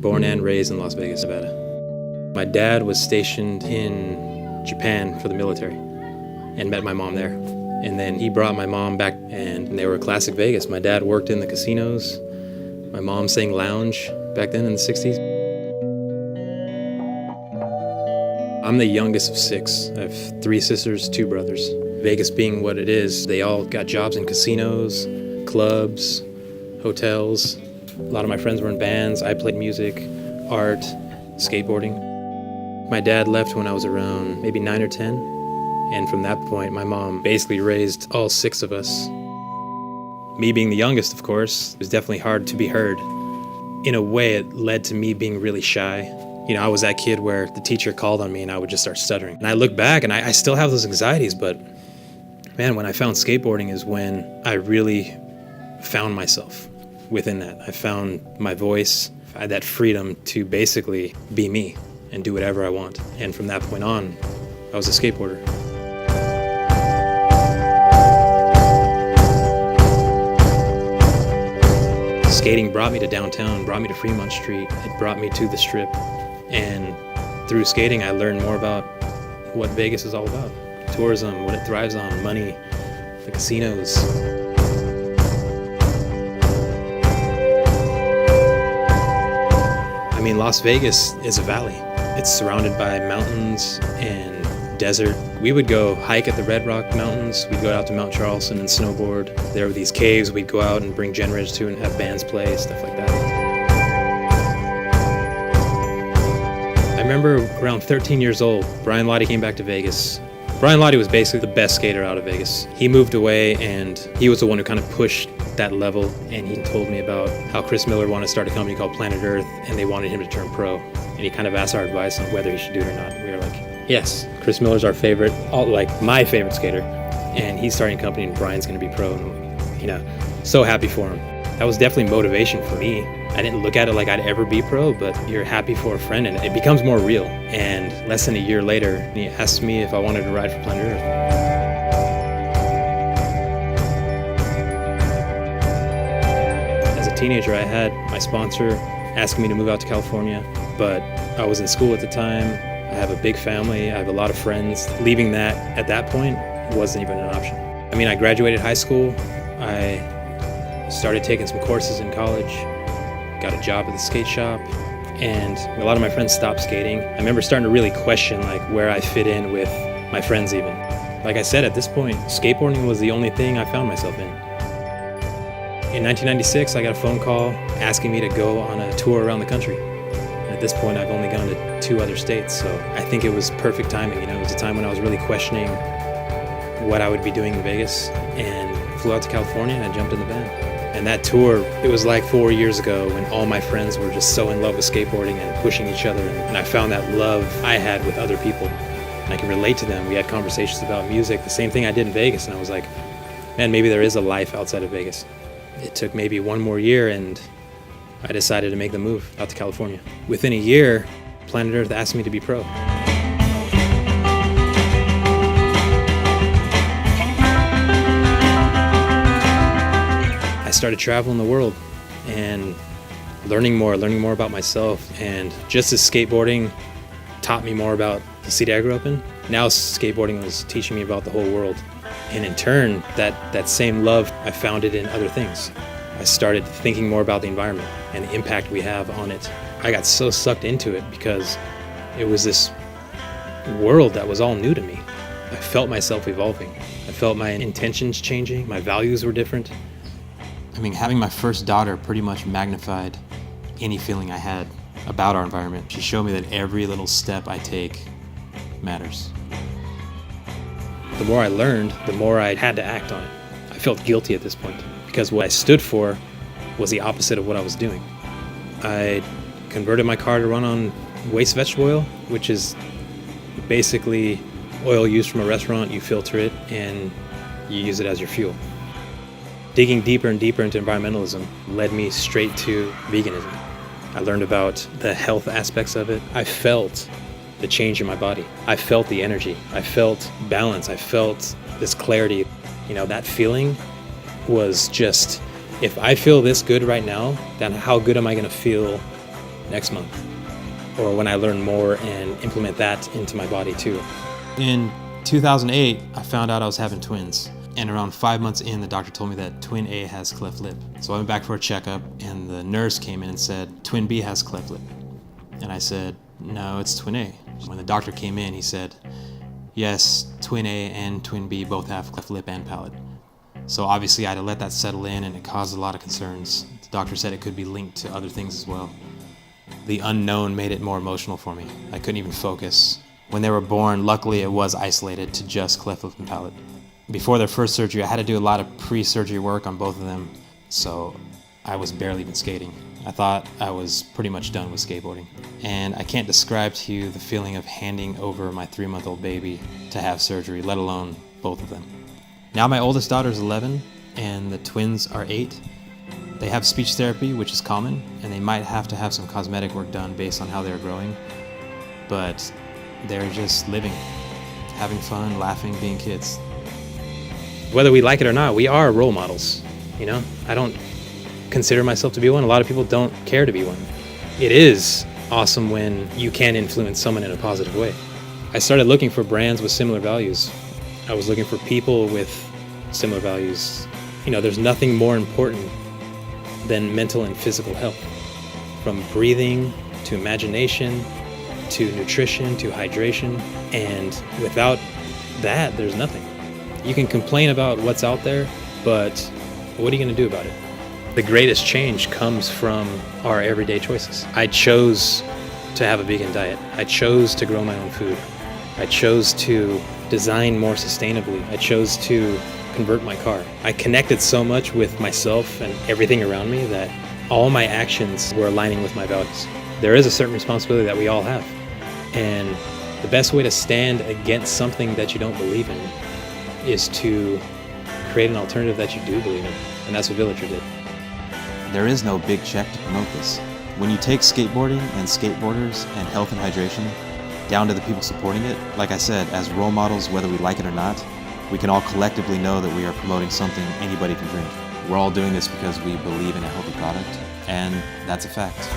born and raised in Las Vegas, Nevada. My dad was stationed in Japan for the military and met my mom there. And then he brought my mom back, and they were classic Vegas. My dad worked in the casinos. My mom sang lounge back then in the 60s. I'm the youngest of 6. I have 3 sisters, 2 brothers. Vegas being what it is, they all got jobs in casinos, clubs, hotels. A lot of my friends were in bands. I played music, art, skateboarding. My dad left when I was around maybe 9 or 10. And from that point, my mom basically raised all 6 of us. Me being the youngest, of course, it was definitely hard to be heard. In a way, it led to me being really shy. You know, I was that kid where the teacher called on me and I would just start stuttering. And I look back and I still have those anxieties, but man, when I found skateboarding is when I really found myself within that. I found my voice. I had that freedom to basically be me and do whatever I want. And from that point on, I was a skateboarder. Skating brought me to downtown, brought me to Fremont Street. It brought me to the Strip. And through skating, I learned more about what Vegas is all about. Tourism, what it thrives on, money, the casinos. I mean, Las Vegas is a valley. It's surrounded by mountains and desert. We would go hike at the Red Rock Mountains. We'd go out to Mount Charleston and snowboard. There were these caves we'd go out and bring generators to and have bands play, stuff like that. I remember around 13 years old, Brian Lottie came back to Vegas. Brian Lottie was basically the best skater out of Vegas. He moved away and he was the one who kind of pushed that level, and he told me about how Chris Miller wanted to start a company called Planet Earth and they wanted him to turn pro. And he kind of asked our advice on whether he should do it or not. We were like, yes, Chris Miller's our favorite, my favorite skater, and he's starting a company and Brian's gonna be pro. And, you know, so happy for him. That was definitely motivation for me. I didn't look at it like I'd ever be pro, but you're happy for a friend and it becomes more real. And less than a year later, he asked me if I wanted to ride for Planet Earth. As a teenager, I had my sponsor asking me to move out to California, but I was in school at the time. I have a big family. I have a lot of friends. Leaving that at that point wasn't even an option. I mean, I graduated high school. I started taking some courses in college, got a job at the skate shop, and a lot of my friends stopped skating. I remember starting to really question where I fit in with my friends even. Like I said, at this point, skateboarding was the only thing I found myself in. In 1996, I got a phone call asking me to go on a tour around the country. At this point, I've only gone to 2 other states, so I think it was perfect timing. You know, it was a time when I was really questioning what I would be doing in Vegas, and flew out to California and I jumped in the van. And that tour, it was like 4 years ago when all my friends were just so in love with skateboarding and pushing each other, and I found that love I had with other people. And I can relate to them. We had conversations about music, the same thing I did in Vegas, and I was like, man, maybe there is a life outside of Vegas. It took maybe 1 more year and I decided to make the move out to California. Within a year, Planet Earth asked me to be pro. I started traveling the world and learning more about myself. And just as skateboarding taught me more about the city I grew up in, now skateboarding was teaching me about the whole world. And in turn, that same love, I found it in other things. I started thinking more about the environment and the impact we have on it. I got so sucked into it because it was this world that was all new to me. I felt myself evolving. I felt my intentions changing. My values were different. I mean, having my first daughter pretty much magnified any feeling I had about our environment. She showed me that every little step I take matters. The more I learned, the more I had to act on it. I felt guilty at this point because what I stood for was the opposite of what I was doing. I converted my car to run on waste vegetable oil, which is basically oil used from a restaurant. You filter it and you use it as your fuel. Digging deeper and deeper into environmentalism led me straight to veganism. I learned about the health aspects of it. I felt the change in my body. I felt the energy. I felt balance. I felt this clarity. You know, that feeling was just, if I feel this good right now, then how good am I going to feel next month, or when I learn more and implement that into my body too. In 2008, I found out I was having twins. And around 5 months in, the doctor told me that twin A has cleft lip. So I went back for a checkup, and the nurse came in and said, twin B has cleft lip. And I said, no, it's twin A. When the doctor came in, he said, yes, twin A and twin B both have cleft lip and palate. So obviously I had to let that settle in, and it caused a lot of concerns. The doctor said it could be linked to other things as well. The unknown made it more emotional for me. I couldn't even focus. When they were born, luckily it was isolated to just cleft lip and palate. Before their first surgery, I had to do a lot of pre-surgery work on both of them, so I was barely even skating. I thought I was pretty much done with skateboarding. And I can't describe to you the feeling of handing over my 3-month-old baby to have surgery, let alone both of them. Now my oldest daughter is 11, and the twins are 8. They have speech therapy, which is common, and they might have to have some cosmetic work done based on how they're growing. But they're just living, having fun, laughing, being kids. Whether we like it or not, we are role models, you know? I don't consider myself to be one. A lot of people don't care to be one. It is awesome when you can influence someone in a positive way. I started looking for brands with similar values. I was looking for people with similar values. You know, there's nothing more important than mental and physical health. From breathing to imagination to nutrition to hydration. And without that, there's nothing. You can complain about what's out there, but what are you going to do about it? The greatest change comes from our everyday choices. I chose to have a vegan diet. I chose to grow my own food. I chose to design more sustainably. I chose to convert my car. I connected so much with myself and everything around me that all my actions were aligning with my values. There is a certain responsibility that we all have. And the best way to stand against something that you don't believe in is to create an alternative that you do believe in. And that's what Villager did. There is no big check to promote this. When you take skateboarding and skateboarders and health and hydration down to the people supporting it, like I said, as role models, whether we like it or not, we can all collectively know that we are promoting something anybody can drink. We're all doing this because we believe in a healthy product, and that's a fact.